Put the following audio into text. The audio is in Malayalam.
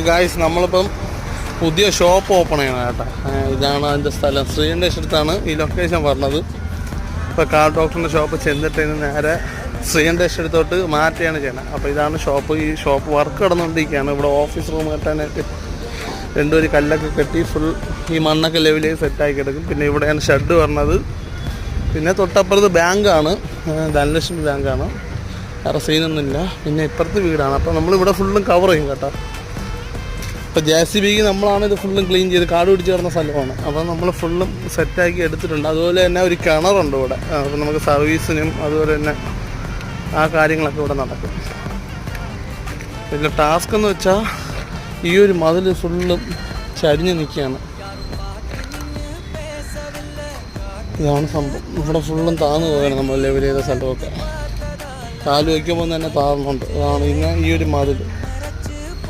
ഗായ്സ് നമ്മളിപ്പം പുതിയ ഷോപ്പ് ഓപ്പൺ ചെയ്യണം കേട്ടോ. ഇതാണ് അതിൻ്റെ സ്ഥലം. ശ്രീൻ്റെ അടുത്താണ് ഈ ലൊക്കേഷൻ പറഞ്ഞത്. ഇപ്പോൾ കാർ ഡോക്ടറിൻ്റെ ഷോപ്പ് ചെന്നിട്ട് നേരെ ശ്രീൻ്റെ അടുത്തോട്ട് മാറ്റുകയാണ് ചെയ്യണം. അപ്പോൾ ഇതാണ് ഷോപ്പ്. ഈ ഷോപ്പ് വർക്ക് നടന്നുകൊണ്ടിരിക്കുകയാണ്. ഇവിടെ ഓഫീസ് റൂം കെട്ടാനായിട്ട് രണ്ടൊരു കല്ലൊക്കെ കെട്ടി ഫുൾ ഈ മണ്ണൊക്കെ ലെവലിൽ സെറ്റാക്കി കിടക്കും. പിന്നെ ഇവിടെയാണ് ഷെഡ് പറഞ്ഞത്. പിന്നെ തൊട്ടപ്പുറത്ത് ബാങ്കാണ്, ധനലക്ഷ്മി ബാങ്കാണ്. വേറെ സീനൊന്നുമില്ല. പിന്നെ ഇപ്പുറത്ത് വീടാണ്. അപ്പോൾ നമ്മളിവിടെ ഫുള്ളും കവർ ചെയ്യും കേട്ടോ. ഇപ്പോൾ JCB നമ്മളാണ് ഇത് ഫുള്ളും ക്ലീൻ ചെയ്ത് കാട് പിടിച്ച് കിടന്ന സ്ഥലമാണ്. അപ്പോൾ നമ്മൾ ഫുള്ളും സെറ്റാക്കി എടുത്തിട്ടുണ്ട്. അതുപോലെ തന്നെ ഒരു കിണറുണ്ട് ഇവിടെ. അപ്പോൾ നമുക്ക് സർവീസിനും അതുപോലെ തന്നെ ആ കാര്യങ്ങളൊക്കെ ഇവിടെ നടക്കും. പിന്നെ ടാസ്ക് എന്ന് വെച്ചാൽ ഈ ഒരു മതിൽ ഫുള്ളും ചരിഞ്ഞ് നിൽക്കുകയാണ്. ഇതാണ് സംഭവം. ഇവിടെ ഫുള്ളും താന്ന് പോവുകയാണ്. നമ്മൾ ലെവൽ ചെയ്ത സ്ഥലമൊക്കെ കാല് വയ്ക്കുമ്പോൾ തന്നെ താറുന്നുണ്ട്. അതാണ് ഇന്ന് ഈ ഒരു മതിൽ.